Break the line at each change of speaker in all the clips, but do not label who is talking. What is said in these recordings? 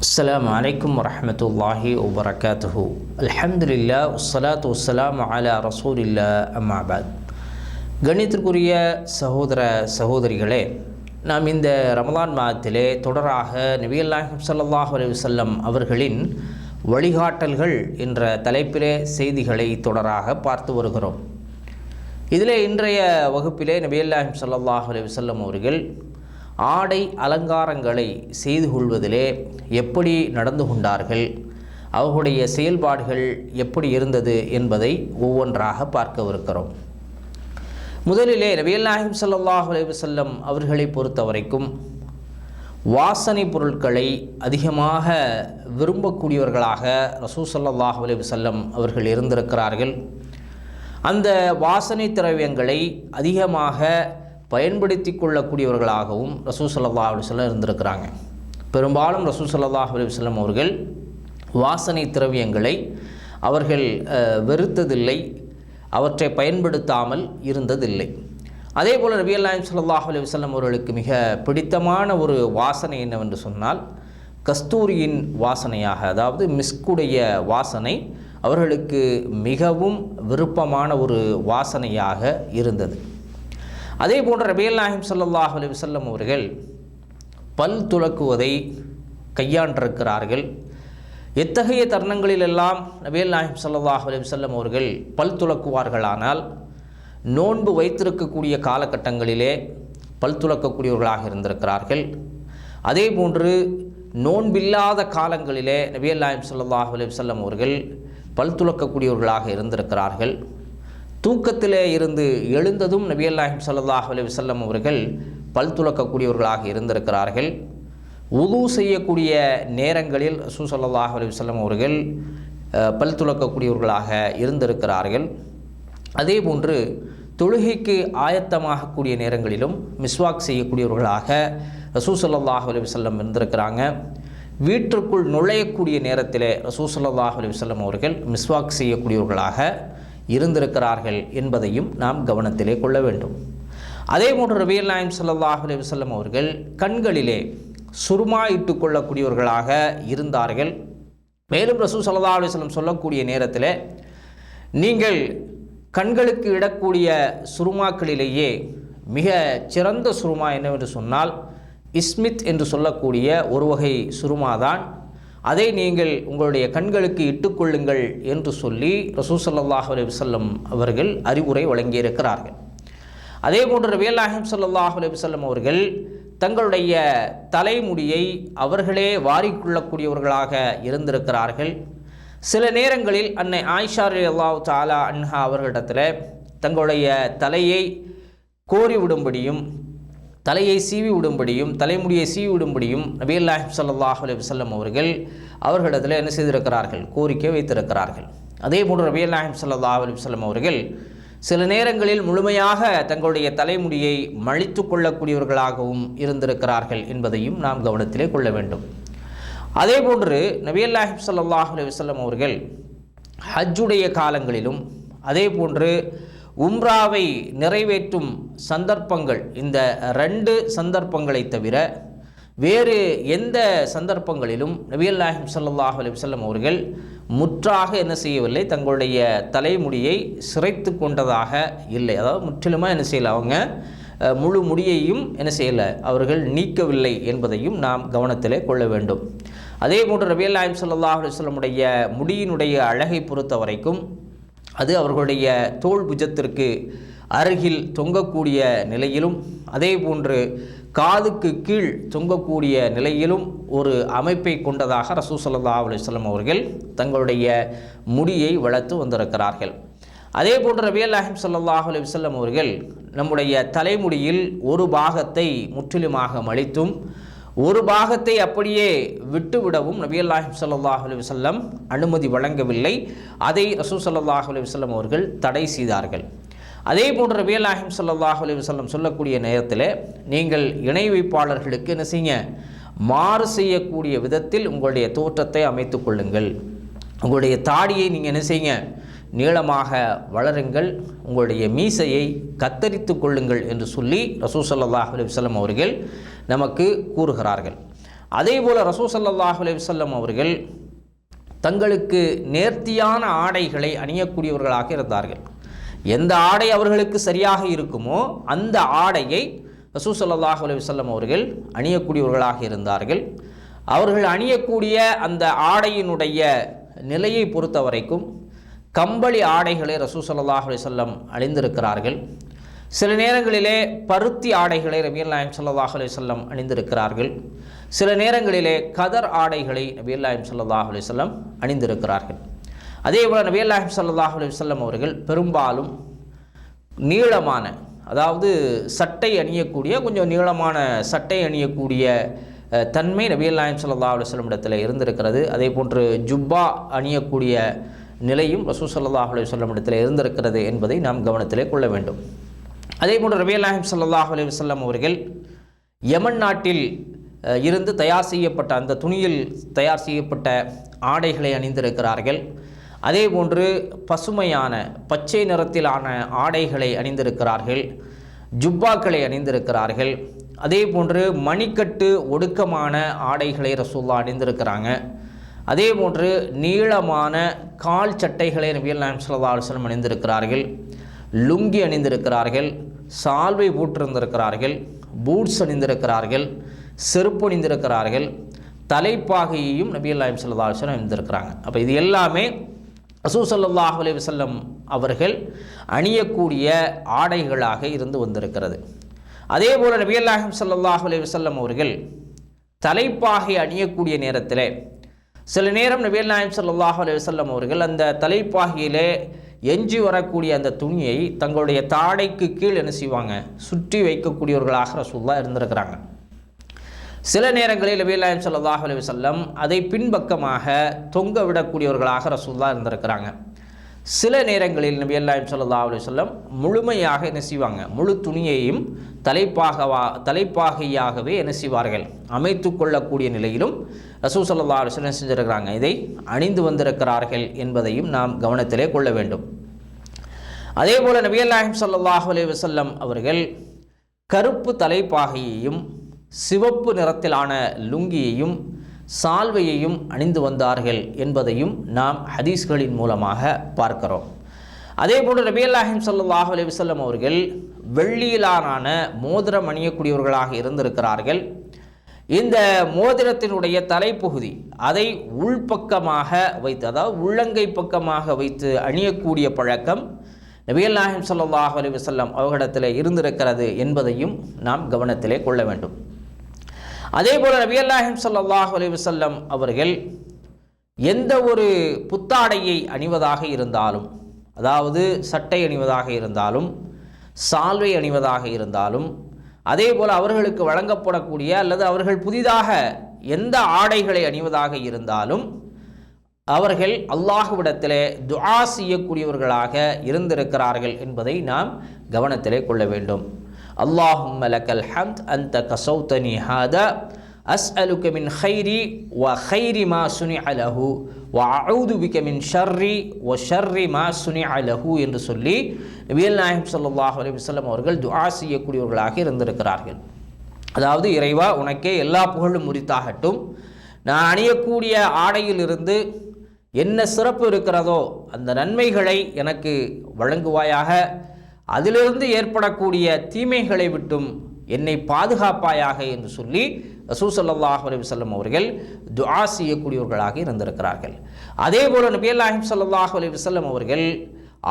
السلام عليكم ورحمة الله وبركاته. الحمد لله والصلاة والسلام على رسول الله أما بعد. கணித்திற்குரிய சகோதர சகோதரிகளே, நாம் இந்த ரமலான் மாதத்திலே தொடராக நபிகள் நாயகம் ஸல்லல்லாஹு அலைஹி வஸல்லம் அவர்களின் வழிகாட்டல்கள் என்ற தலைப்பிலே செய்திகளை தொடராக பார்த்து வருகிறோம். இதிலே இன்றைய வகுப்பிலே நபிகள் நாயகம் ஸல்லல்லாஹு அலைஹி வஸல்லம் அவர்கள் ஆடை அலங்காரங்களை செய்து கொள்வதிலே எப்படி நடந்து கொண்டார்கள், அவர்களுடைய செயல்பாடுகள் எப்படி இருந்தது என்பதை ஒவ்வொன்றாக பார்க்கவிருக்கிறோம். முதலிலே நபிகள் நாயகம் ஸல்லல்லாஹு அலைஹி வஸல்லம் அவர்களை பொறுத்த வரைக்கும் வாசனை பொருட்களை அதிகமாக விரும்பக்கூடியவர்களாக ரசூல் ஸல்லல்லாஹு அலைஹி வஸல்லம் அவர்கள் இருந்திருக்கிறார்கள். அந்த வாசனை திரவியங்களை அதிகமாக பயன்படுத்தி கொள்ளக்கூடியவர்களாகவும் ரசூல் ஸல்லல்லாஹு அலைஹி வஸல்லம் இருந்திருக்கிறாங்க. பெரும்பாலும் ரசூல் ஸல்லல்லாஹு அலைஹி வஸல்லம் அவர்கள் வாசனை திரவியங்களை அவர்கள் வெறுத்ததில்லை, அவற்றை பயன்படுத்தாமல் இருந்ததில்லை. அதே போல் நபிகள் நாயகம் ஸல்லல்லாஹு அலைஹி வஸல்லம் அவர்களுக்கு மிக பிடித்தமான ஒரு வாசனை என்னவென்று சொன்னால் கஸ்தூரியின் வாசனையாக, அதாவது மிஸ்குடைய வாசனை அவர்களுக்கு மிகவும் விருப்பமான ஒரு வாசனையாக இருந்தது. அதே போன்ற நபிகள் நாயகம் ஸல்லல்லாஹு அலைஹி வஸல்லம் அவர்கள் பல் துலக்குவதை கையாண்டிருக்கிறார்கள். எத்தகைய தருணங்களிலெல்லாம் நபிகள் நாயகம் ஸல்லல்லாஹு அலைஹி வஸல்லம் அவர்கள் பல் துலக்குவார்களானால் நோன்பு வைத்திருக்கக்கூடிய காலகட்டங்களிலே பல் துலக்கக்கூடியவர்களாக இருந்திருக்கிறார்கள். அதே போன்று நோன்பில்லாத காலங்களிலே நபிகள் நாயகம் ஸல்லல்லாஹு அலைஹி வஸல்லம் அவர்கள் பல் துலக்கக்கூடியவர்களாக இருந்திருக்கிறார்கள். தூக்கத்திலே இருந்து எழுந்ததும் நபிகள் நாயகம் ஸல்லல்லாஹு அலைஹி வஸல்லம் அவர்கள் பல் துலக்கக்கூடியவர்களாக இருந்திருக்கிறார்கள். உது செய்யக்கூடிய நேரங்களில் ரசூல் ஸல்லல்லாஹு அலைஹி வஸல்லம் அவர்கள் பல் துலக்கக்கூடியவர்களாக இருந்திருக்கிறார்கள். அதே போன்று தொழுகைக்கு ஆயத்தமாகக்கூடிய நேரங்களிலும் மிஸ்வாக் செய்யக்கூடியவர்களாக ரசூல் ஸல்லல்லாஹு அலைஹி வஸல்லம் இருந்திருக்கிறாங்க. வீட்டிற்குள் நுழையக்கூடிய நேரத்திலே ரசூல் ஸல்லல்லாஹு அலைஹி வஸல்லம் அவர்கள் மிஸ்வாக் செய்யக்கூடியவர்களாக இருந்திருக்கிறார்கள் என்பதையும் நாம் கவனத்திலே கொள்ள வேண்டும். அதே போன்று நபிகள் நாயகம் ஸல்லல்லாஹு அலைஹி வஸல்லம் அவர்கள் கண்களிலே சுருமா இட்டு கொள்ளக்கூடியவர்களாக இருந்தார்கள். மேலும் ரசூல் ஸல்லல்லாஹு அலைஹி வஸல்லம் சொல்லக்கூடிய நேரத்தில் நீங்கள் கண்களுக்கு இடக்கூடிய சுருமாக்களிலேயே மிக சிறந்த சுருமா என்னவென்று சொன்னால் இஸ்மித் என்று சொல்லக்கூடிய ஒரு வகை சுருமாதான், அதை நீங்கள் உங்களுடைய கண்களுக்கு இட்டுக்கொள்ளுங்கள் என்று சொல்லி ரசூல் ஸல்லல்லாஹு அலைஹி வஸல்லம் அவர்கள் அறிவுரை வழங்கியிருக்கிறார்கள். அதே போன்று நபிகள் நாயகம் ஸல்லல்லாஹு அலைஹி வஸல்லம் அவர்கள் தங்களுடைய தலைமுடியை அவர்களே வாரிக்கொள்ளக்கூடியவர்களாக இருந்திருக்கிறார்கள். சில நேரங்களில் அன்னை ஆயிஷா ரலியல்லாஹு தஆலா அன்ஹா அவர்களிடத்தில் தங்களுடைய தலையை கோரி விடும்படியும் தலையை சீவி விடும்படியும் தலைமுடியை சீவி விடும்படியும் நபிகள் நாயகம் ஸல்லல்லாஹு அலைஹி வஸல்லம் அவர்களிடத்தில் என்ன செய்திருக்கிறார்கள், கோரிக்கை வைத்திருக்கிறார்கள். அதே போன்று நபிகள் நாயகம் ஸல்லல்லாஹு அலைஹி வஸல்லம் அவர்கள் சில நேரங்களில் முழுமையாக தங்களுடைய தலைமுடியை மழித்து கொள்ளக்கூடியவர்களாகவும் இருந்திருக்கிறார்கள் என்பதையும் நாம் கவனத்திலே கொள்ள வேண்டும். அதே போன்று நபிகள் நாயகம் ஸல்லல்லாஹு அலைஹி வஸல்லம் அவர்கள் ஹஜ்ஜுடைய காலங்களிலும் அதே போன்று உம்ராவை நிறைவேற்றும் சந்தர்ப்பங்கள், இந்த 2 சந்தர்ப்பங்களை தவிர வேறு எந்த சந்தர்ப்பங்களிலும் நபிகள் நாயகம் ஸல்லல்லாஹு அலைஹி வஸல்லம் அவர்கள் முற்றாக என்ன செய்யவில்லை, தங்களுடைய தலைமுடியை சிரைத்து கொண்டதாக இல்லை. அதாவது முற்றிலுமாக என்ன செய்யலை, அவங்க முழு முடியையும் என்ன செய்யலை, அவர்கள் நீக்கவில்லை என்பதையும் நாம் கவனத்திலே கொள்ள வேண்டும். அதே போன்று நபிகள் நாயகம் ஸல்லல்லாஹு அலைஹி வஸல்லமுடைய முடியினுடைய அழகை பொறுத்த வரைக்கும் அது அவர்களுடைய தோள் புஜத்திற்கு அருகில் தொங்கக்கூடிய நிலையிலும் அதே போன்று காதுக்கு கீழ் தொங்கக்கூடிய நிலையிலும் ஒரு அமைப்பை கொண்டதாக ரசூல் ஸல்லல்லாஹு அலைஹி வஸல்லம் அவர்கள் தங்களுடைய முடியை வளர்த்து வந்திருக்கிறார்கள். அதே போன்று நபிகள் நாயகம் ஸல்லல்லாஹு அலைஹி வஸல்லம் அவர்கள் நம்முடைய தலைமுடியில் ஒரு பாகத்தை முற்றிலுமாக மழித்தும் ஒரு பாகத்தை அப்படியே விட்டுவிடவும் நபிகள் நாயகம் ஸல்லல்லாஹு அலைஹி வஸல்லம் அனுமதி வழங்கவில்லை. அதை ரசூல் ஸல்லல்லாஹு அலைஹி வஸல்லம் அவர்கள் தடை செய்தார்கள். அதே போன்று நபிகள் நாயகம் ஸல்லல்லாஹு அலைஹி வஸல்லம் சொல்லக்கூடிய நேரத்தில் நீங்கள் இணை வைப்பாளர்களுக்கு என்ன செய்யுங்க, மாறு செய்யக்கூடிய விதத்தில் உங்களுடைய தோற்றத்தை அமைத்து கொள்ளுங்கள், உங்களுடைய தாடியை நீங்கள் என்ன செய்யுங்க, நீளமாக வளருங்கள், உங்களுடைய மீசையை கத்தரித்து கொள்ளுங்கள் என்று சொல்லி ரசூல் ஸல்லல்லாஹு அலைஹி வஸல்லம் அவர்கள் நமக்கு கூறுகிறார்கள். அதே போல் ரசூல் ஸல்லல்லாஹு அலைஹி வஸல்லம் அவர்கள் தங்களுக்கு நேர்த்தியான ஆடைகளை அணியக்கூடியவர்களாக இருந்தார்கள். எந்த ஆடை அவர்களுக்கு சரியாக இருக்குமோ அந்த ஆடையை ரசூல் ஸல்லல்லாஹு அலைஹி வஸல்லம் அவர்கள் அணியக்கூடியவர்களாக இருந்தார்கள். அவர்கள் அணியக்கூடிய அந்த ஆடையினுடைய நிலையை பொறுத்த வரைக்கும் கம்பளி ஆடைகளை ரசூல் ஸல்லல்லாஹு அலைஹி வஸல்லம் அணிந்திருக்கிறார்கள். சில நேரங்களிலே பருத்தி ஆடைகளை நபிகள் நாயகம் ஸல்லல்லாஹு அலைஹி வஸல்லம் அணிந்திருக்கிறார்கள். சில நேரங்களிலே கதர் ஆடைகளை நபிகள் நாயகம் ஸல்லல்லாஹு அலைஹி வஸல்லம் அணிந்திருக்கிறார்கள். அதே போல் நபிகள் நாயகம் ஸல்லல்லாஹு அலைஹி வஸல்லம் அவர்கள் பெரும்பாலும் நீளமான, அதாவது சட்டை அணியக்கூடிய, கொஞ்சம் நீளமான சட்டை அணியக்கூடிய தன்மை நபிகள் நாயகம் ஸல்லல்லாஹு அலைஹி வஸல்லம் இடத்துல இருந்திருக்கிறது. அதே போன்று ஜுப்பா அணியக்கூடிய நிலையும் ரசூல் ஸல்லல்லாஹு அலைஹி வஸல்லம் இடத்துல இருந்திருக்கிறது என்பதை நாம் கவனத்திலே கொள்ள வேண்டும். அதே போன்று நபிகள் நாயகம் ஸல்லல்லாஹு அலைஹி வஸல்லம் அவர்கள் யமன் நாட்டில் இருந்து தயார் செய்யப்பட்ட, அந்த துணியில் தயார் செய்யப்பட்ட ஆடைகளை அணிந்திருக்கிறார்கள். அதே போன்று பசுமையான பச்சை நிறத்திலான ஆடைகளை அணிந்திருக்கிறார்கள், ஜுப்பாக்களை அணிந்திருக்கிறார்கள். அதே போன்று மணிக்கட்டு ஒடுக்கமான ஆடைகளை ரசூலுல்லாஹ் அணிந்திருக்கிறாங்க. அதே போன்று நீளமான கால் சட்டைகளை நபிகள் நாயகம் ஸல்லல்லாஹு அலைஹி வஸல்லம் அணிந்திருக்கிறார்கள், லுங்கி அணிந்திருக்கிறார்கள், சால்வை போட்டிருந்திருக்கிறார்கள், பூட்ஸ் அணிந்திருக்கிறார்கள், செருப்பு அணிந்திருக்கிறார்கள், தலைப்பாகையையும் நபிகள் நாயகம் ஸல்லல்லாஹு அலைஹி வஸல்லம் அணிந்திருக்கிறாங்க. அப்போ இது எல்லாமே ரசூல் ஸல்லல்லாஹு அலைஹி வஸல்லம் அவர்கள் அணியக்கூடிய ஆடைகளாக இருந்து வந்திருக்கிறது. அதே போல் நபிகள் நாயகம் ஸல்லல்லாஹு அலைஹி வஸல்லம் அவர்கள் தலைப்பாகை அணியக்கூடிய நேரத்தில் சில நேரம் நபிகள் நாயகம் ஸல்லல்லாஹு அலைஹி வஸல்லம் அவர்கள் அந்த தலைப்பாகையிலே எஞ்சி வரக்கூடிய அந்த துணியை தங்களுடைய தாடைக்கு கீழ் என்ன செய்வாங்க, சுற்றி வைக்கக்கூடியவர்களாக ரசூலுல்லாஹ் இருந்திருக்கிறாங்க. சில நேரங்களில் நபிகள் நாயகம் ஸல்லல்லாஹு அலைஹி வஸல்லம் அதை பின்பக்கமாக தொங்க விடக்கூடியவர்களாக ரசூலுல்லாஹ் இருந்திருக்கிறாங்க. சில நேரங்களில் நபிகள் நாயகம் ஸல்லல்லாஹு அலைஹி வஸல்லம் முழுமையாக என்ன செய்வாங்க, முழு துணியையும் தலைப்பாகையாகவே என்ன செய்வார்கள், அமைத்து கொள்ளக்கூடிய நிலையிலும் ரசூல் ஸல்லல்லாஹு அலைஹி வஸல்லம் செஞ்சிருக்கிறாங்க. இதை அணிந்து வந்திருக்கிறார்கள் என்பதையும் நாம் கவனத்திலே கொள்ள வேண்டும். அதே போல் நபிகள் நாயகம் ஸல்லல்லாஹு அலைஹி வஸல்லம் அவர்கள் கருப்பு தலைப்பாகையையும் சிவப்பு நிறத்திலான லுங்கியையும் சால்வையையும் அணிந்து வந்தார்கள் என்பதையும் நாம் ஹதீஸ்களின் மூலமாக பார்க்கிறோம். அதே போன்று நபிகள் நாயகம் ஸல்லல்லாஹு அலைஹி வஸல்லம் அவர்கள் வெள்ளியிலான மோதிரம் அணியக்கூடியவர்களாக இருந்திருக்கிறார்கள். இந்த மோதிரத்தினுடைய தலைப்பகுதி அதை உள்பக்கமாக வைத்து, அதாவது உள்ளங்கை பக்கமாக வைத்து அணியக்கூடிய பழக்கம் நபிகள் நாயகம் ஸல்லல்லாஹு அலைஹி வஸல்லம் அவர்களிடத்தில் இருந்திருக்கிறது என்பதையும் நாம் கவனத்திலே கொள்ள வேண்டும். அதே போல் நபிகள் நாயகம் ஸல்லல்லாஹு அலைஹி வஸல்லம் அவர்கள் எந்த ஒரு புத்தாடையை அணிவதாக இருந்தாலும், அதாவது சட்டை அணிவதாக இருந்தாலும், சால்வை அணிவதாக இருந்தாலும், அதே போல் அவர்களுக்கு வழங்கப்படக்கூடிய அல்லது அவர்கள் புதிதாக எந்த ஆடைகளை அணிவதாக இருந்தாலும் அவர்கள் அல்லாஹ்விடத்திலே துஆ செய்யக்கூடியவர்களாக இருந்திருக்கிறார்கள் என்பதை நாம் கவனத்திலே கொள்ள வேண்டும். அல்லாஹும்ம லக்கல் ஹம்த் அன்த கஸௌதனி ஹாதா அஸ்அலுக மின் கைரி வ கைரி மா சுனிஅ லஹு வ அஊது பிக மின் ஷர்ரி வ ஷர்ரி மா சுனிஅ லஹு என்று சொல்லி நபிகள் நாயகம் ஸல்லல்லாஹு அலைஹி வஸல்லம் அவர்கள் துஆ செய்யக்கூடியவர்களாக இருந்திருக்கிறார்கள். அதாவது, இறைவா உனக்கே எல்லா புகழும் உரித்தாகட்டும், நான் அணியக்கூடிய ஆடையிலிருந்து என்ன சிறப்பு இருக்கிறதோ அந்த நன்மைகளை எனக்கு வழங்குவாயாக, அதிலிருந்து ஏற்படக்கூடிய தீமைகளை விட்டும் என்னை பாதுகாப்பாயாக என்று சொல்லி ரசூல் ஸல்லல்லாஹு அலைஹி வஸல்லம் அவர்கள் துஆ செய்யக்கூடியவர்களாக இருந்திருக்கிறார்கள். அதே போல் நபிகள் நாயகம் ஸல்லல்லாஹு அலைஹி வஸல்லம் அவர்கள்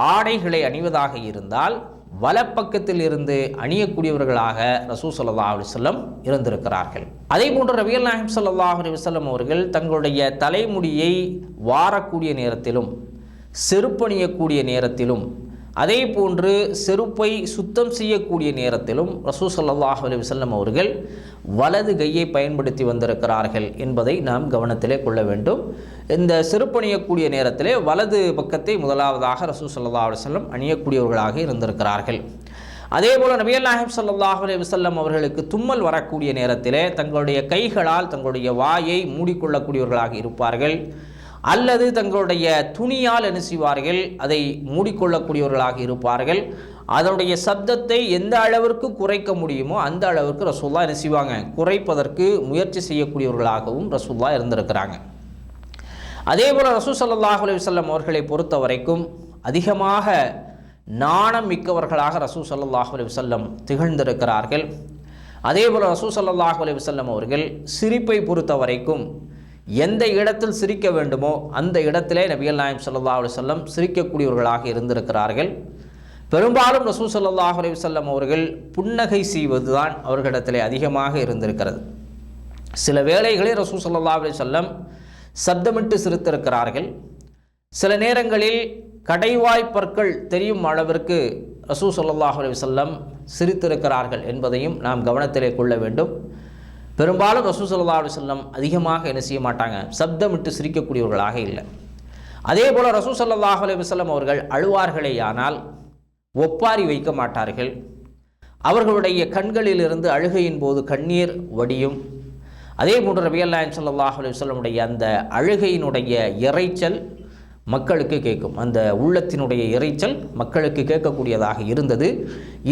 ஆடைகளை அணிவதாக இருந்தால் வலப்பக்கத்தில் இருந்து அணியக்கூடியவர்களாக ரசூல் ஸல்லல்லாஹு அலைஹி வஸல்லம் இருந்திருக்கிறார்கள். அதே போன்று நபிகள் நாயகம் ஸல்லல்லாஹு அலைஹி வஸல்லம் அவர்கள் தங்களுடைய தலைமுடியை வாரக்கூடிய நேரத்திலும், செருப்பணியக்கூடிய நேரத்திலும், அதே போன்று செருப்பை சுத்தம் செய்யக்கூடிய நேரத்திலும் ரசூல் ஸல்லல்லாஹு அலைஹி வஸல்லம் அவர்கள் வலது கையை பயன்படுத்தி வந்திருக்கிறார்கள் என்பதை நாம் கவனத்திலே கொள்ள வேண்டும். இந்த செருப்பணியக்கூடிய நேரத்திலே வலது பக்கத்தை முதலாவதாக ரசூல் ஸல்லல்லாஹு அலைஹி வஸல்லம் அணியக்கூடியவர்களாக இருந்திருக்கிறார்கள். அதே போல் நபிகள் நாயகம் ஸல்லல்லாஹு அலைஹி வஸல்லம் அவர்களுக்கு தும்மல் வரக்கூடிய நேரத்திலே தங்களுடைய கைகளால் தங்களுடைய வாயை மூடிக்கொள்ளக்கூடியவர்களாக இருப்பார்கள், அல்லது தங்களுடைய துணியால் என்ன செய்வார்கள், அதை மூடிக்கொள்ளக்கூடியவர்களாக இருப்பார்கள், அதனுடைய சப்தத்தை எந்த அளவிற்கு குறைக்க முடியுமோ அந்த அளவிற்கு ரசூலுல்லாஹ் என்ன செய்வாங்க, குறைப்பதற்கு முயற்சி செய்யக்கூடியவர்களாகவும் ரசூலுல்லாஹ் இருந்திருக்கிறாங்க. அதே போல் ரசூல் ஸல்லல்லாஹு அலைஹி வஸல்லம் அவர்களை பொறுத்த வரைக்கும் அதிகமாக நாணம் மிக்கவர்களாக ரசூல் ஸல்லல்லாஹு அலைஹி வஸல்லம் திகழ்ந்திருக்கிறார்கள். அதே போல் ரசூல் ஸல்லல்லாஹு அலைஹி வஸல்லம் அவர்கள் சிரிப்பை பொறுத்த வரைக்கும் எந்த இடத்தில் சிரிக்க வேண்டுமோ அந்த இடத்திலே நபிகள் நாயகம் ஸல்லல்லாஹு அலைஹி வஸல்லம் சிரிக்கக்கூடியவர்களாக இருந்திருக்கிறார்கள். பெரும்பாலும் ரசூல் ஸல்லல்லாஹு அலைஹி வஸல்லம் அவர்கள் புன்னகை செய்வது தான் அவர்களிடத்திலே அதிகமாக இருந்திருக்கிறது. சில வேளைகளில் ரசூல் ஸல்லல்லாஹு அலைஹி வஸல்லம் சப்தமிட்டு சிரித்திருக்கிறார்கள். சில நேரங்களில் கடைவாய் பற்கள் தெரியும் அளவிற்கு ரசூல் ஸல்லல்லாஹு அலைஹி வஸல்லம் சிரித்திருக்கிறார்கள் என்பதையும் நாம் கவனத்திலே கொள்ள வேண்டும். பெரும்பாலும் ரசூல் ஸல்லல்லாஹு அலைஹி வஸல்லம் அதிகமாக என்ன செய்ய மாட்டாங்க, சப்தமிட்டு சிரிக்கக்கூடியவர்களாக இல்லை. அதே போல் ரசூல் ஸல்லல்லாஹு அலைஹி வஸல்லம் அவர்கள் அழுவார்களேயானால் ஒப்பாரி வைக்க மாட்டார்கள். அவர்களுடைய கண்களிலிருந்து அழுகையின் போது கண்ணீர் வடியும். அதே போன்று நபிகள் நாயகம் ஸல்லல்லாஹு அலைஹி வஸல்லமுடைய அந்த அழுகையினுடைய இரைச்சல் மக்களுக்கு கேட்கும். அந்த உள்ளத்தினுடைய இரைச்சல் மக்களுக்கு கேட்கக்கூடியதாக இருந்தது.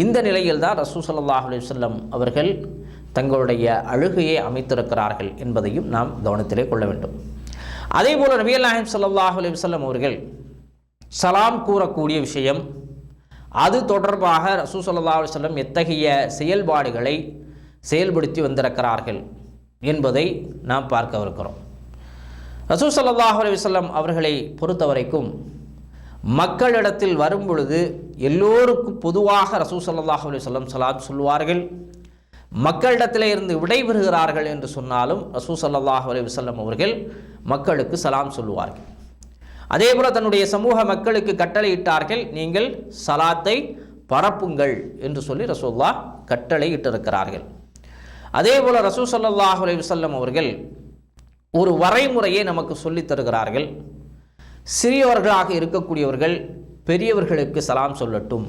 இந்த நிலையில் தான் ரசூல் ஸல்லல்லாஹு அலைஹி வஸல்லம் அவர்கள் தங்களுடைய அழுகையை அமைத்திருக்கிறார்கள் என்பதையும் நாம் கவனத்திலே கொள்ள வேண்டும். அதே போல் நபிகள் நாயகம் ஸல்லல்லாஹு அலைஹி வஸல்லம் அவர்கள் சலாம் கூறக்கூடிய விஷயம், அது தொடர்பாக ரசூல் ஸல்லல்லாஹு அலைஹி வஸல்லம் எத்தகைய செயல்பாடுகளை செயல்படுத்தி வந்திருக்கிறார்கள் என்பதை நாம் பார்க்கவிருக்கிறோம். ரசூல் ஸல்லல்லாஹு அலைஹி வஸல்லம் அவர்களை பொறுத்த வரைக்கும் மக்களிடத்தில் வரும் பொழுது எல்லோருக்கும் பொதுவாக ரசூல் ஸல்லல்லாஹு அலைஹி வஸல்லம் சலாம் சொல்வார்கள். மக்களிடத்தில் இருந்து விடைபெறுகிறார்கள் என்று சொன்னாலும் ரசூல் ஸல்லல்லாஹு அலைஹி வஸல்லம் அவர்கள் மக்களுக்கு சலாம் சொல்லுவார்கள். அதே போல் தன்னுடைய சமூக மக்களுக்கு கட்டளையிட்டார்கள், நீங்கள் சலாத்தை பரப்புங்கள் என்று சொல்லி ரசூலுல்லாஹ் கட்டளை இட்டிருக்கிறார்கள். அதே போல் ரசூல் ஸல்லல்லாஹு அலைஹி வஸல்லம் அவர்கள் ஒரு வரைமுறையை நமக்கு சொல்லித் தருகிறார்கள். சிறியவர்களாக இருக்கக்கூடியவர்கள் பெரியவர்களுக்கு சலாம் சொல்லட்டும்,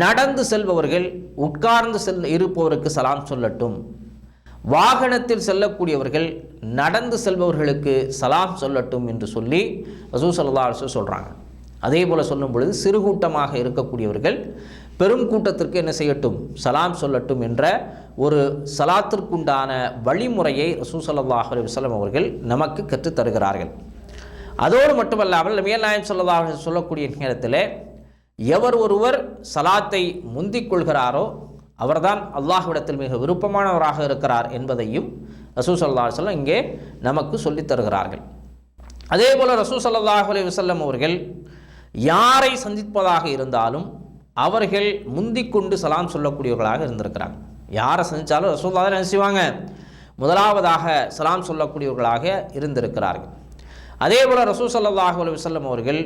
நடந்து செல்பவர்கள் உட்கார்ந்து இருப்பவருக்கு சலாம் சொல்லட்டும், வாகனத்தில் செல்லக்கூடியவர்கள் நடந்து செல்பவர்களுக்கு சலாம் சொல்லட்டும் என்று சொல்லி ரசூல் ஸல்லல்லாஹு அலைஹி வஸல்லம் சொல்கிறாங்க. அதே போல் சொல்லும் பொழுது சிறு கூட்டமாக இருக்கக்கூடியவர்கள் பெரும் கூட்டத்திற்கு என்ன செய்யட்டும், சலாம் சொல்லட்டும் என்ற ஒரு சலாத்திற்குண்டான வழிமுறையை ரசூல் ஸல்லல்லாஹு அலைஹி வஸல்லம் அவர்கள் நமக்கு கற்றுத் தருகிறார்கள். அதோடு மட்டுமல்லாமல் நபிகள் நாயகம் ஸல்லல்லாஹு அலைஹி வஸல்லம் சொல்லக்கூடிய நேரத்தில் எவர் ஒருவர் சலாத்தை முந்திக் கொள்கிறாரோ அவர்தான் அல்லாஹ்விடத்தில் மிக விருப்பமானவராக இருக்கிறார் என்பதையும் ரசூல் ஸல்லல்லாஹு அலைஹி வஸல்லம் இங்கே நமக்கு சொல்லித் தருகிறார்கள். அதே போல் ரசூல் ஸல்லல்லாஹு அலைஹி வஸல்லம் அவர்கள் யாரை சந்திப்பதாக இருந்தாலும் அவர்கள் முந்திக்கொண்டு சலாம் சொல்லக்கூடியவர்களாக இருந்திருக்கிறாங்க. யாரை சந்தித்தாலும் ரசூலுல்லாஹ் என்ன செய்வாங்க, முதலாவதாக சலாம் சொல்லக்கூடியவர்களாக இருந்திருக்கிறார்கள். அதே போல் ரசூல் ஸல்லல்லாஹு அலைஹி வஸல்லம் அவர்கள்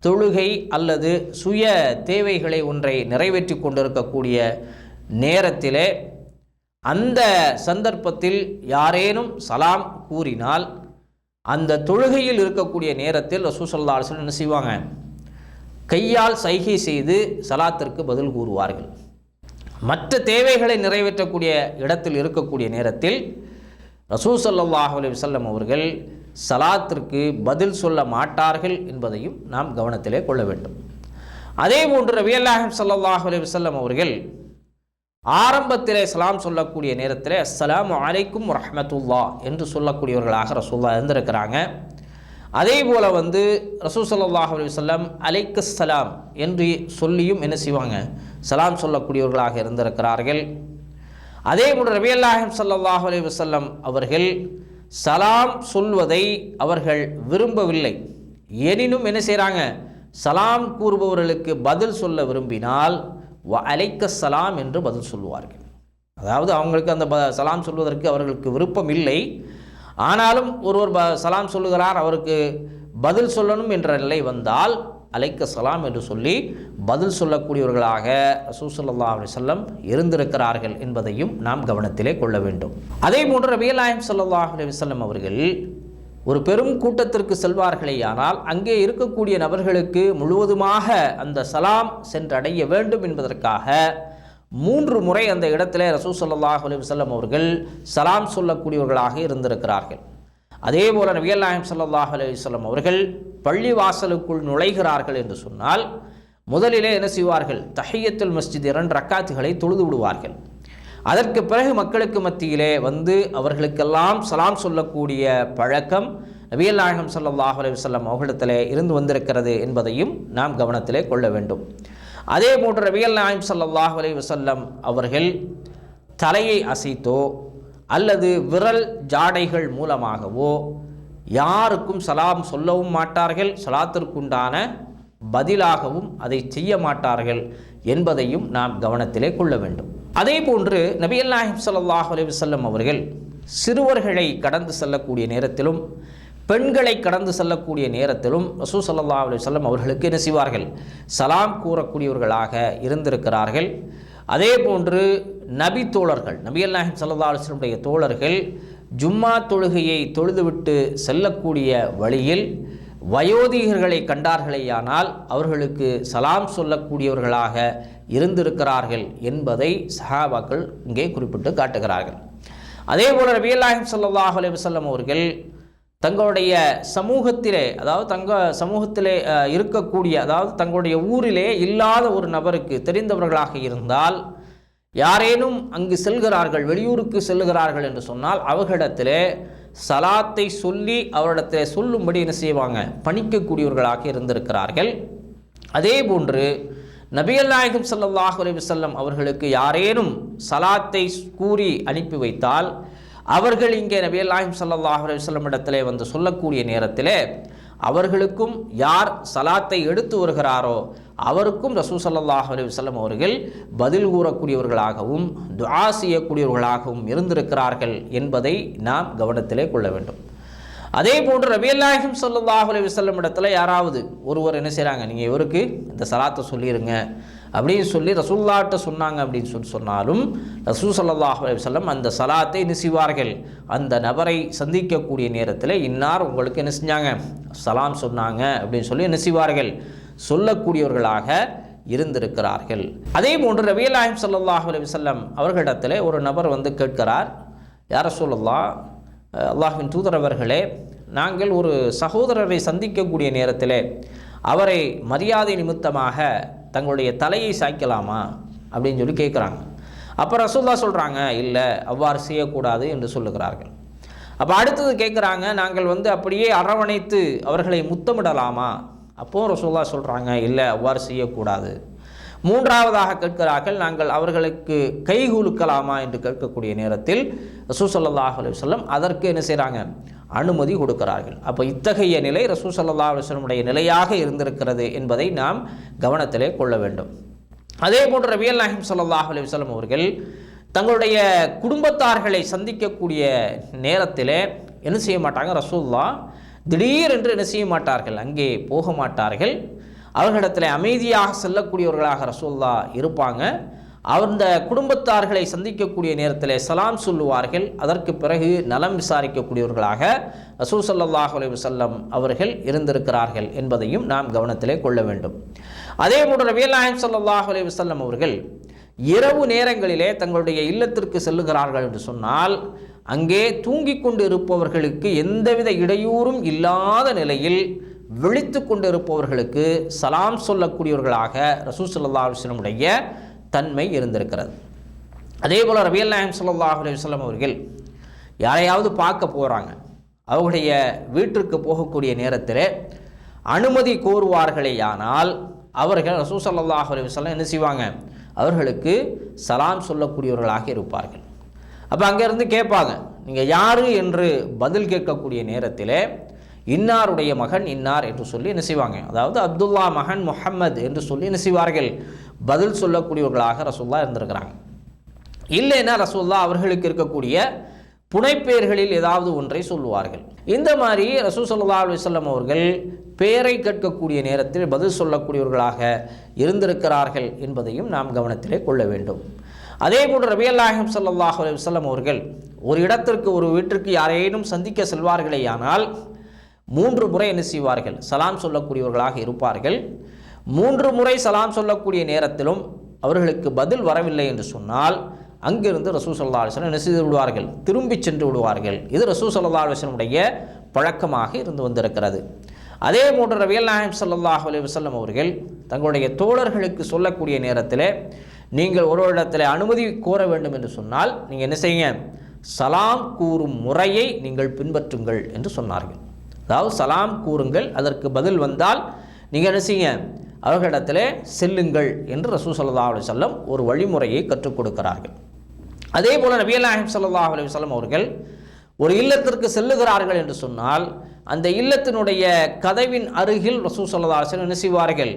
தொழுகை அல்லது சுய தேவைகளை ஒன்றை நிறைவேற்றி கொண்டிருக்கக்கூடிய நேரத்திலே அந்த சந்தர்ப்பத்தில் யாரேனும் சலாம் கூறினால் அந்த தொழுகையில் இருக்கக்கூடிய நேரத்தில் ரசூல் ஸல்லல்லாஹு அலைஹி வஸல்லம் என்ன செய்வாங்க, கையால் சைகை செய்து சலாத்திற்கு பதில் கூறுவார்கள். மற்ற தேவைகளை நிறைவேற்றக்கூடிய இடத்தில் இருக்கக்கூடிய நேரத்தில் ரசூல் ஸல்லல்லாஹு அலைஹி வஸல்லம் அவர்கள் சலாத்திற்கு பதில் சொல்ல மாட்டார்கள் என்பதையும் நாம் கவனத்திலே கொள்ள வேண்டும். அதே போன்று நபிகள் நாயகம் ஸல்லல்லாஹு அலைஹி வஸல்லம் அவர்கள் ஆரம்பத்திலே சலாம் சொல்லக்கூடிய நேரத்தில் அஸ்ஸலாமு அலைக்கும் வரஹ்மத்துல்லாஹ் என்று சொல்லக்கூடியவர்களாக ரசூலுல்லாஹ் இருந்திருக்கிறாங்க. அதே போல் ரசூல் ஸல்லல்லாஹு அலைஹி வஸல்லம் அலைக்கஸ்ஸலாம் என்று சொல்லியும் என்ன செய்வாங்க, சலாம் சொல்லக்கூடியவர்களாக இருந்திருக்கிறார்கள். அதே போன்று நபிகள் நாயகம் ஸல்லல்லாஹு அலைஹி வஸல்லம் அவர்கள் சலாம் சொல்வதை அவர்கள் விரும்பவில்லை. எனினும் என்ன செய்கிறாங்க, சலாம் கூறுபவர்களுக்கு பதில் சொல்ல விரும்பினால் வ அலைக்கஸ்ஸலாம் என்று பதில் சொல்லுவார்கள். அதாவது அவங்களுக்கு அந்த சலாம் சொல்வதற்கு அவர்களுக்கு விருப்பம் இல்லை, ஆனாலும் ஒருவர் சலாம் சொல்லுகிறார், அவருக்கு பதில் சொல்லணும் என்ற நிலை வந்தால் அலைக்க சலாம் என்று சொல்லி பதில் சொல்லக்கூடியவர்களாக ரசூல் ஸல்லல்லாஹு அலைஹி வஸல்லம் இருந்திருக்கிறார்கள் என்பதையும் நாம் கவனத்திலே கொள்ள வேண்டும். அதே போன்று நபிகள் நாயகம் ஸல்லல்லாஹு அலைஹி வஸல்லம் அவர்கள் ஒரு பெரும் கூட்டத்திற்கு செல்வார்களேயானால் அங்கே இருக்கக்கூடிய நபர்களுக்கு முழுவதுமாக அந்த சலாம் சென்றடைய வேண்டும் என்பதற்காக 3 முறை அந்த இடத்திலே ரசூல் ஸல்லல்லாஹு அலைஹி வஸல்லம் அவர்கள் சலாம் சொல்லக்கூடியவர்களாக இருந்திருக்கிறார்கள். அதே போல் நபிகள் நாயகம் ஸல்லல்லாஹு அலைஹி வஸல்லம் அவர்கள் பள்ளி வாசலுக்குள் நுழைகிறார்கள் என்று சொன்னால் முதலிலே என்ன செய்வார்கள்? தஹிய்யத்துல் மஸ்ஜித் 2 ரக்காத்துகளை தொழுது விடுவார்கள். அதற்கு பிறகு மக்களுக்கு மத்தியிலே வந்து அவர்களுக்கெல்லாம் சலாம் சொல்லக்கூடிய பழக்கம் நபிகள் நாயகம் ஸல்லல்லாஹு அலைஹி வஸல்லம் அவர்களிடத்திலே இருந்து வந்திருக்கிறது என்பதையும் நாம் கவனத்திலே கொள்ள வேண்டும். அதே போன்று நபிகள் நாயகம் ஸல்லல்லாஹு அலைஹி வஸல்லம் அவர்கள் தலையை அசைத்தோ அல்லது விரல் ஜாடைகள் மூலமாகவோ யாருக்கும் சலாம் சொல்லவும் மாட்டார்கள், சலாத்திற்குண்டான பதிலாகவும் அதை செய்ய மாட்டார்கள் என்பதையும் நாம் கவனத்திலே கொள்ள வேண்டும். அதே போன்று நபிகள் நாயகம் ஸல்லல்லாஹு அலைஹி வஸல்லம் அவர்கள் சிறுவர்களை கடந்து செல்லக்கூடிய நேரத்திலும் பெண்களை கடந்து செல்லக்கூடிய நேரத்திலும் ரசூல் ஸல்லல்லாஹு அலைஹி வஸல்லம் அவர்களுக்கு என்ன செய்வார்கள்? சலாம் கூறக்கூடியவர்களாக இருந்திருக்கிறார்கள். அதே போன்று நபி தோழர்கள், நபிகள் நாயகம் ஸல்லல்லாஹு அலைஹி வஸல்லம் தோழர்கள் ஜும்மா தொழுகையை தொழுதுவிட்டு செல்லக்கூடிய வழியில் வயோதிகர்களை கண்டார்களேயானால் அவர்களுக்கு சலாம் சொல்லக்கூடியவர்களாக இருந்திருக்கிறார்கள் என்பதை சஹாபாக்கள் இங்கே குறிப்பிட்டு காட்டுகிறார்கள். அதே போல் நபிகள் நாயகம் ஸல்லல்லாஹு அலைஹி வஸல்லம் அவர்கள் தங்களுடைய சமூகத்திலே, அதாவது சமூகத்திலே இருக்கக்கூடிய, அதாவது தங்களுடைய ஊரிலே இல்லாத ஒரு நபருக்கு தெரிந்தவர்களாக இருந்தால் யாரேனும் அங்கு செல்கிறார்கள், வெளியூருக்கு செல்கிறார்கள் என்று சொன்னால் அவர்களிடத்திலே சலாத்தை சொல்லி அவரிடத்தில் சொல்லும்படி என்ன செய்வாங்க? பணிக்கக்கூடியவர்களாக இருந்திருக்கிறார்கள். அதே போன்று நபிகள் நாயகம் ஸல்லல்லாஹு அலைஹி வஸல்லம் அவர்களுக்கு யாரேனும் சலாத்தை கூறி அனுப்பி வைத்தால் அவர்கள் இங்கே நபிகள் நாயகம் ஸல்லல்லாஹு அலைஹி வஸல்லம் இடத்திலே வந்து சொல்லக்கூடிய நேரத்திலே அவர்களுக்கும் யார் சலாத்தை எடுத்து வருகிறாரோ அவருக்கும் ரசூல் ஸல்லல்லாஹு அலைஹி வஸல்லம் அவர்கள் பதில் கூறக்கூடியவர்களாகவும் துஆ செய்யக்கூடியவர்களாகவும் இருந்திருக்கிறார்கள் என்பதை நாம் கவனத்திலே கொள்ள வேண்டும். அதே போன்று நபிகள் நாயகம் ஸல்லல்லாஹு அலைஹி வஸல்லம் இடத்துல யாராவது ஒருவர் என்ன செய்கிறாங்க, நீங்கள் இவருக்கு இந்த சலாத்தை சொல்லிடுங்க அப்படின்னு சொல்லி ரசூலுல்லாஹ்ட்ட சொன்னாங்க அப்படின்னு சொன்னாலும் ரசூல் ஸல்லல்லாஹு அலைஹி வஸல்லம் அந்த சலாத்தை என்ன செய்வார்கள்? அந்த நபரை சந்திக்கக்கூடிய நேரத்தில் இன்னார் உங்களுக்கு என்ன செஞ்சாங்க? சலாம் சொன்னாங்க அப்படின்னு சொல்லி என்ன செய்வார்கள்? சொல்லக்கூடியவர்களாக இருந்திருக்கிறார்கள். அதே போன்று நபிகள் நாயகம் ஸல்லல்லாஹு அலைஹி வஸல்லம் அவர்களிடத்தில் ஒரு நபர் வந்து கேட்கிறார், யா ரசூலல்லாஹ், அல்லாஹ்வின் தூதர் அவர்களே, நாங்கள் ஒரு சகோதரரை சந்திக்கக்கூடிய நேரத்தில் அவரை மரியாதை நிமித்தமாக தங்களுடைய தலையை சாய்க்கலாமா அப்படின்னு சொல்லி கேட்குறாங்க. அப்போ ரசூலுல்லாஹ் சொல்கிறாங்க, இல்லை, அவ்வாறு செய்யக்கூடாது என்று சொல்லுகிறார்கள். அப்போ அடுத்தது கேட்குறாங்க, நாங்கள் வந்து அப்படியே அரவணைத்து அவர்களை முத்தமிடலாமா? அப்போது ரசூலுல்லாஹ் சொல்கிறாங்க, இல்லை, அவ்வாறு செய்யக்கூடாது. மூன்றாவதாக கேட்கிறார்கள், நாங்கள் அவர்களுக்கு கை குலுக்கலாமா என்று கேட்கக்கூடிய நேரத்தில் ரசூல் ஸல்லல்லாஹு அலைஹி வஸல்லம் அதற்கு என்ன செய்கிறாங்க? அனுமதி கொடுக்கிறார்கள். அப்போ இத்தகைய நிலை ரசூல் ஸல்லல்லாஹு அலைஹி வஸல்லமுடைய நிலையாக இருந்திருக்கிறது என்பதை நாம் கவனத்திலே கொள்ள வேண்டும். அதே போன்று நபிகள் நாயகம் ஸல்லல்லாஹு அலைஹி வஸல்லம் அவர்கள் தங்களுடைய குடும்பத்தார்களை சந்திக்கக்கூடிய நேரத்தில் என்ன செய்ய மாட்டாங்க? ரசூலுல்லாஹ் திடீரென்று என்ன செய்ய மாட்டார்கள்? அங்கே போக மாட்டார்கள். அவர்களிடத்தில் அமைதியாக செல்லக்கூடியவர்களாக ரசூலுல்லாஹ் இருப்பாங்க. அந்த குடும்பத்தார்களை சந்திக்கக்கூடிய நேரத்தில் சலாம் சொல்லுவார்கள். அதற்கு பிறகு நலம் விசாரிக்கக்கூடியவர்களாக ரசூல் ஸல்லல்லாஹு அலைஹி வஸல்லம் அவர்கள் இருந்திருக்கிறார்கள் என்பதையும் நாம் கவனத்திலே கொள்ள வேண்டும். அதே போன்று நபிகள் நாயகம் ஸல்லல்லாஹு அலைஹி வஸல்லம் அவர்கள் இரவு நேரங்களிலே தங்களுடைய இல்லத்திற்கு செல்லுகிறார்கள் என்று சொன்னால் அங்கே தூங்கிக் கொண்டு இருப்பவர்களுக்கு எந்தவித இடையூறும் இல்லாத நிலையில் விழித்து கொண்டு இருப்பவர்களுக்கு சலாம் சொல்லக்கூடியவர்களாக ரசூல் ஸல்லல்லாஹு அலைஹி வஸல்லமுடைய தன்மை இருந்திருக்கிறது. அதே போல் நபிகள் நாயகம் ஸல்லல்லாஹு அலைஹி வஸல்லம் அவர்கள் யாரையாவது பார்க்க போகிறாங்க, அவருடைய வீட்டிற்கு போகக்கூடிய நேரத்தில் அனுமதி கோருவார்களேயானால் அவர்கள் ரசூல் ஸல்லல்லாஹு அலைஹி வஸல்லம் என்ன செய்வாங்க? அவர்களுக்கு சலாம் சொல்லக்கூடியவர்களாக இருப்பார்கள். அப்போ அங்கேருந்து கேட்பாங்க, நீங்கள் யார் என்று பதில் கேட்கக்கூடிய நேரத்தில் இன்னாருடைய மகன் இன்னார் என்று சொல்லி என்ன செய்வாங்க? அதாவது அப்துல்லா மகன் முஹம்மது என்று சொல்லி என்ன செய்வார்கள்? பதில் சொல்லக்கூடியவர்களாக ரசூலுல்லாஹ் இருந்திருக்கிறாங்க. இல்லைன்னா ரசூலுல்லாஹ் அவர்களுக்கு இருக்கக்கூடிய புனைப்பெயர்களில் ஏதாவது ஒன்றை சொல்லுவார்கள். இந்த மாதிரி ரசூல் ஸல்லல்லாஹு அலைஹி வஸல்லம் அவர்கள் பெயரை கேட்கக்கூடிய நேரத்தில் பதில் சொல்லக்கூடியவர்களாக இருந்திருக்கிறார்கள் என்பதையும் நாம் கவனத்திலே கொள்ள வேண்டும். அதே போன்று நபிகள் நாயகம் ஸல்லல்லாஹு அலைஹி வஸல்லம் அவர்கள் ஒரு இடத்திற்கு, ஒரு வீட்டிற்கு யாரேனும் சந்திக்க செல்வார்களேயானால் 3 முறை என்ன செய்வார்கள்? சலாம் சொல்லக்கூடியவர்களாக இருப்பார்கள். 3 முறை சலாம் சொல்லக்கூடிய நேரத்திலும் அவர்களுக்கு பதில் வரவில்லை என்று சொன்னால் அங்கிருந்து ரசூல் ஸல்லல்லாஹு அலைஹி வஸல்லம் என்ன செய்து விடுவார்கள்? திரும்பி சென்று விடுவார்கள். இது ரசூல் ஸல்லல்லாஹு அலைஹி வஸல்லமுடைய பழக்கமாக இருந்து வந்திருக்கிறது. அதே போன்று நபிகள் நாயகம் ஸல்லல்லாஹு அலைஹி வஸல்லம் அவர்கள் தங்களுடைய தோழர்களுக்கு சொல்லக்கூடிய நேரத்தில் நீங்கள் ஒரு இடத்துல அனுமதி கோர வேண்டும் என்று சொன்னால் நீங்கள் என்ன செய்யுங்க, சலாம் கூறும் முறையை நீங்கள் பின்பற்றுங்கள் என்று சொன்னார்கள். அதாவது சலாம் கூறுங்கள், அதற்கு பதில் வந்தால் நீங்கள் என்ன செய்யுங்க, அவர்களிடத்தில் செல்லுங்கள் என்று ரசூல் ஸல்லல்லாஹு அலைஹி வஸல்லம் ஒரு வழிமுறையை கற்றுக் கொடுக்கிறார்கள். அதே போல் நபிகள் நாயகம் ஸல்லல்லாஹு அலைஹி வஸல்லம் அவர்கள் ஒரு இல்லத்திற்கு செல்லுகிறார்கள் என்று சொன்னால் அந்த இல்லத்தினுடைய கதவின் அருகில் ரசூல் ஸல்லல்லாஹு அலைஹி வஸல்லம் என்ன செய்வார்கள்,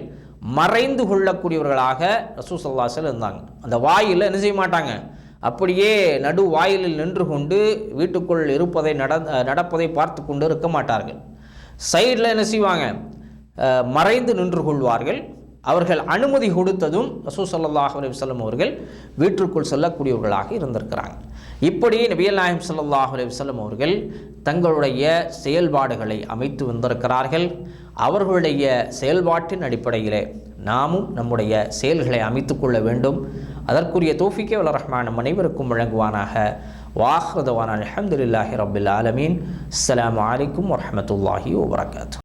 மறைந்து கொள்ளக்கூடியவர்களாக ரசூல் ஸல்லல்லாஹு அலைஹி வஸல்லம் இருந்தாங்க. அந்த வாயிலில் என்ன செய்ய மாட்டாங்க, அப்படியே நடு வாயிலில் நின்று கொண்டு வீட்டுக்குள் இருப்பதை நடப்பதை பார்த்து கொண்டு இருக்க மாட்டார்கள். சைடில் என்ன செய்வாங்க, மறைந்து நின்று கொள்வார்கள். அவர்கள் அனுமதி கொடுத்ததும் ரசூல் ஸல்லல்லாஹு அலைஹி வஸல்லம் அவர்கள் வீட்டிற்குள் செல்லக்கூடியவர்களாக இருந்திருக்கிறாங்க. இப்படி நபிகள் நாயகம் ஸல்லல்லாஹு அலைஹி வஸல்லம் அவர்கள் தங்களுடைய செயல்பாடுகளை அமைத்து வந்திருக்கிறார்கள். அவர்களுடைய செயல்பாட்டின் அடிப்படையிலே நாமும் நம்முடைய செயல்களை அமைத்து கொள்ள வேண்டும். அதற்குரிய தௌஃபீக்கை வல்ல ரஹ்மான் நம் அனைவருக்கும் வழங்குவானாக. வாஹ்ரு தவானா அல்ஹம்துலில்லாஹி ரப்பில் ஆலமீன். அஸ்ஸலாமு அலைக்கும் வரஹ்மத்துல்லாஹி வபரகாத்துஹு.